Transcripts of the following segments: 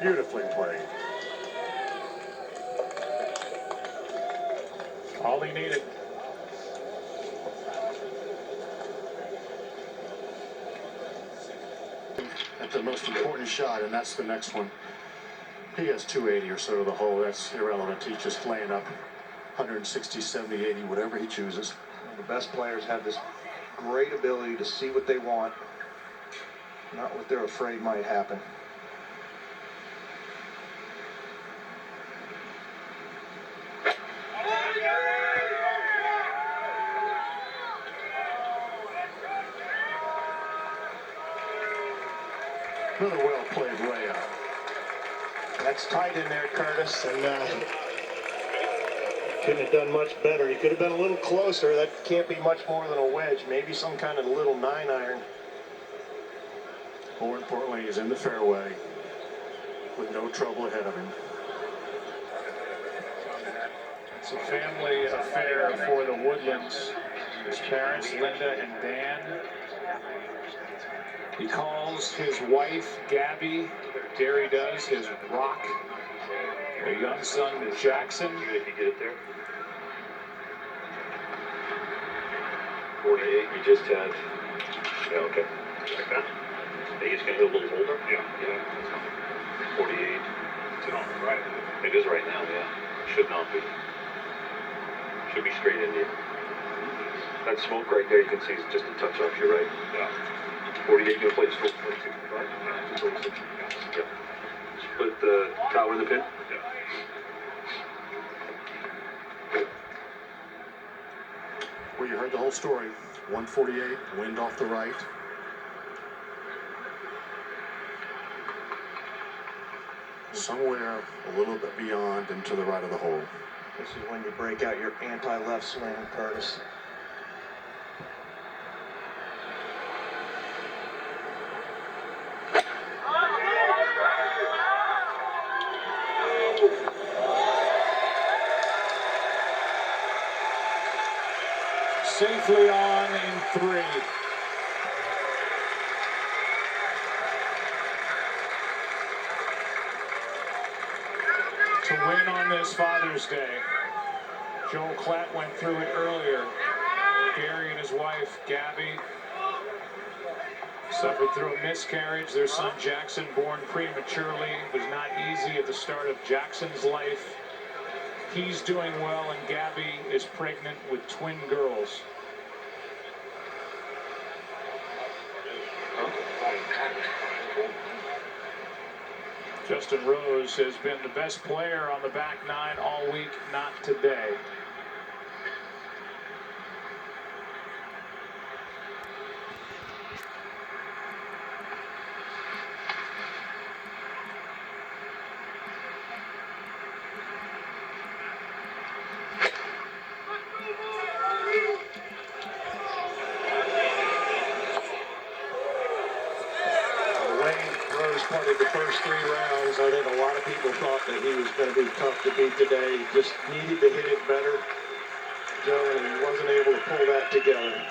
Beautifully played. All he needed. At the most important shot, and that's the next one. He has 280 or so to the hole. That's irrelevant. He's just laying up 160, 70, 80, whatever he chooses. The best players have this great ability to see what they want, not what they're afraid might happen. Another well-played layup. That's tight in there, Curtis, and couldn't have done much better. He could have been a little closer. That can't be much more than a wedge, maybe some kind of little 9-iron. More importantly, he's in the fairway with no trouble ahead of him. It's a family affair for the Woodlands. His parents, Linda and Dan. He calls his wife, Gabby, Gary does, his rock. Their young son, Jackson. If you get it there. 48, you just had. Yeah, okay. Like that? Think it's going to hit a little older? Yeah. 48. It's not right. It is right now, yeah. Should not be. Should be straight in here. That smoke right there, you can see, is just a touch off your right. Yeah. 48, going to play the stroke 65? Yeah. 226. Yep. Split the tower in the pin? Yeah. Well, you heard the whole story. 148, wind off the right. Somewhere a little bit beyond and to the right of the hole. This is when you break out your anti-left swing, Curtis. Safely on in 3. To win on this Father's Day. Joel Klatt went through it earlier. Gary and his wife, Gabby, suffered through a miscarriage. Their son, Jackson, born prematurely. It was not easy at the start of Jackson's life. He's doing well, and Gabby is pregnant with twin girls. Justin Rose has been the best player on the back nine all week, not today. Played the first 3 rounds. I think a lot of people thought that he was going to be tough to beat today. He just needed to hit it better, Joe, and he wasn't able to pull that together.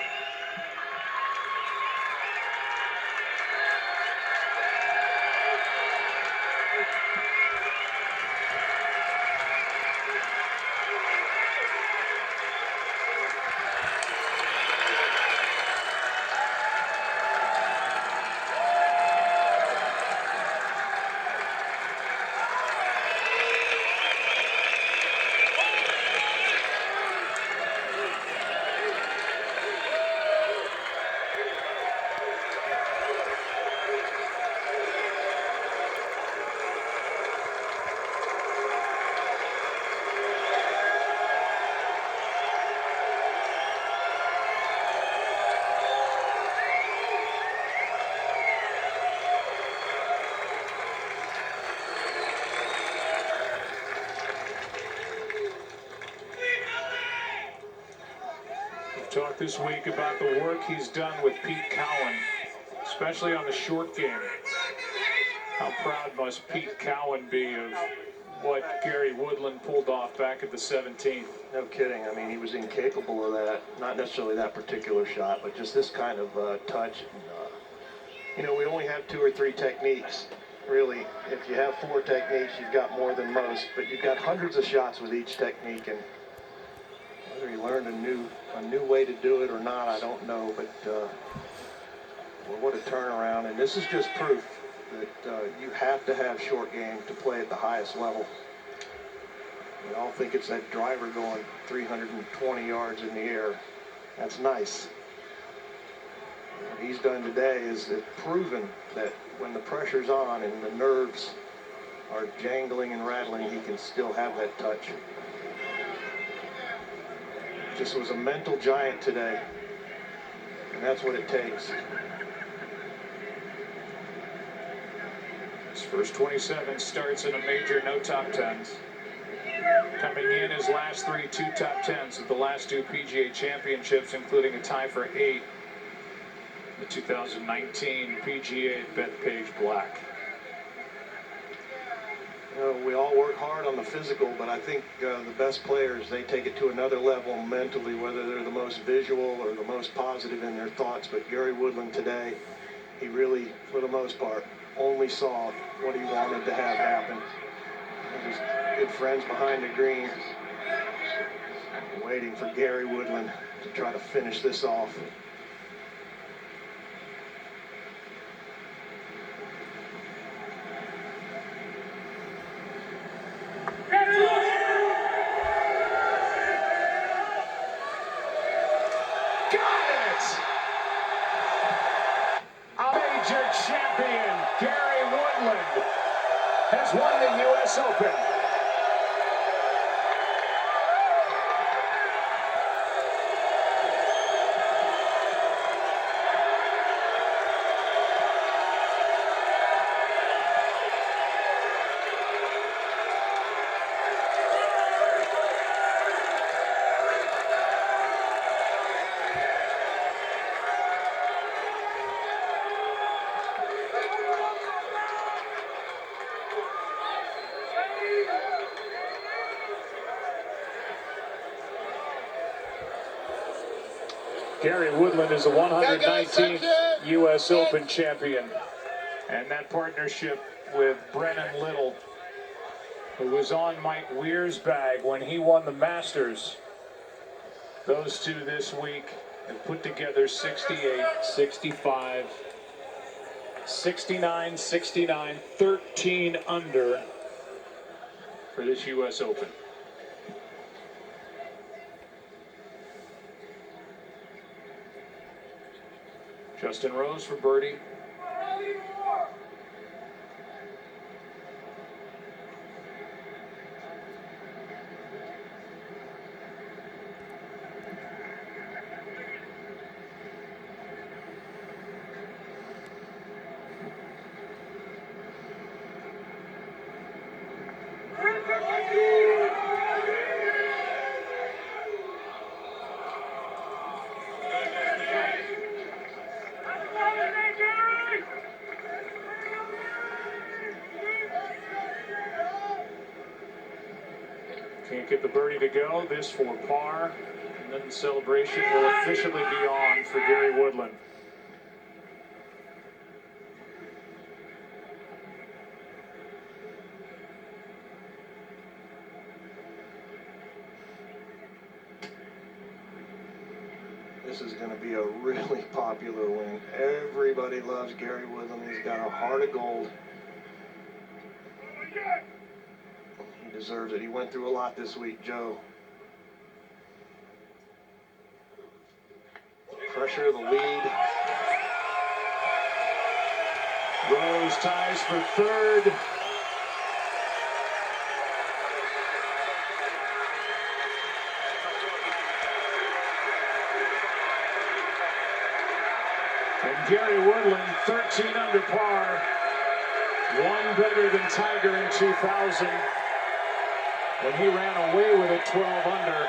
Talk this week about the work he's done with Pete Cowan, especially on the short game. How proud must Pete Cowan be of what Gary Woodland pulled off back at the 17th? No kidding. I mean, he was incapable of that. Not necessarily that particular shot, but just this kind of touch. And, you know, we only have 2 or 3 techniques. really, if you have 4 techniques, you've got more than most, but you've got hundreds of shots with each technique, and whether he learned a new way to do it or not, I don't know, but well, what a turnaround. And this is just proof that you have to have short game to play at the highest level. We all think it's that driver going 320 yards in the air. That's nice. What he's done today is proven that when the pressure's on and the nerves are jangling and rattling, he can still have that touch. Just was a mental giant today, and that's what it takes. His first 27 starts in a major, no top 10s. Coming in his last 3, 2 top 10s at the last 2 PGA championships, including a tie for 8. The 2019 PGA Bethpage Black. You know, we all work hard on the physical, but I think the best players, they take it to another level mentally, whether they're the most visual or the most positive in their thoughts. But Gary Woodland today, he really, for the most part, only saw what he wanted to have happen. His good friends behind the green, waiting for Gary Woodland to try to finish this off. Major champion Gary Woodland has won the U.S. Open. Gary Woodland is the 119th U.S. Open champion. And that partnership with Brennan Little, who was on Mike Weir's bag when he won the Masters. Those two this week have put together 68, 65, 69, 69, 13 under for this U.S. Open. Justin Rose for birdie. Can't get the birdie to go. This for par. And then the celebration will officially be on for Gary Woodland. This is going to be a really popular win. Everybody loves Gary Woodland. He's got a heart of gold. He deserves it. He went through a lot this week, Joe. Pressure, the lead. Rose ties for third. And Gary Woodland, 13 under par. One better than Tiger in 2000 when he ran away with it 12 under.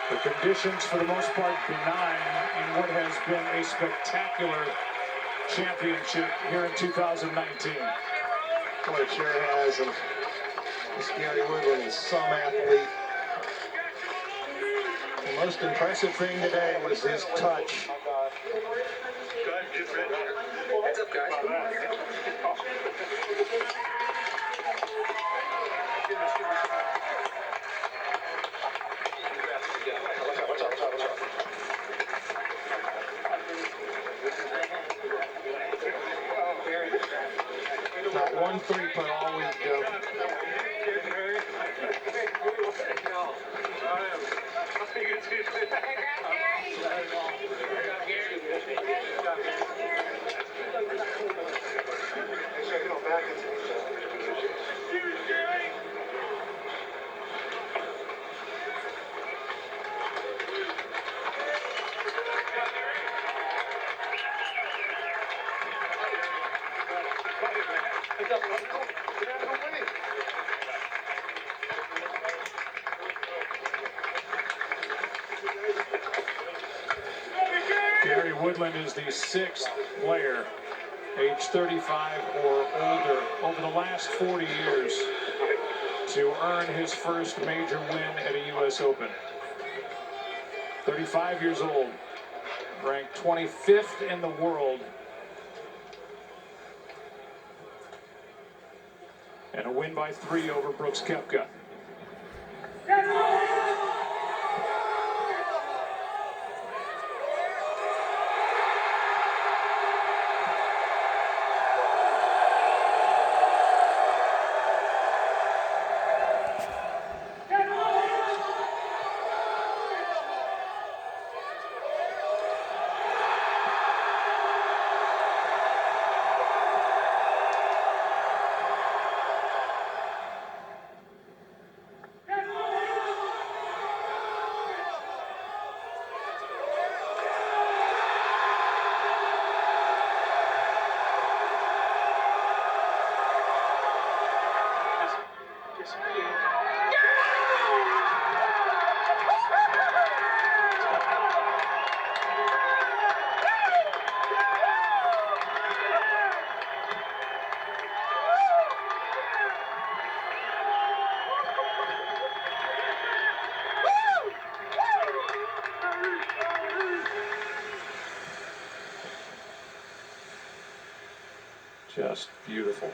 The conditions for the most part benign in what has been a spectacular championship here in 2019. Boy, it sure has. And this Gary Woodland is some athlete. The most impressive thing today was his touch. Not 1-3 putt all week, Joe. Gary Woodland is the 6th player, age 35 or older, over the last 40 years to earn his first major win at a U.S. Open. 35 years old, ranked 25th in the world, and a win by 3 over Brooks Koepka. Just beautiful.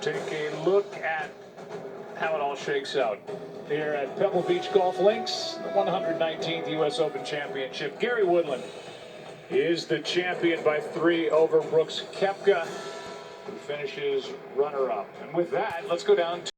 Take a look at how it all shakes out here at Pebble Beach Golf Links, the 119th U.S. Open Championship. Gary Woodland is the champion by 3 over Brooks Koepka, who finishes runner-up. And with that, let's go down to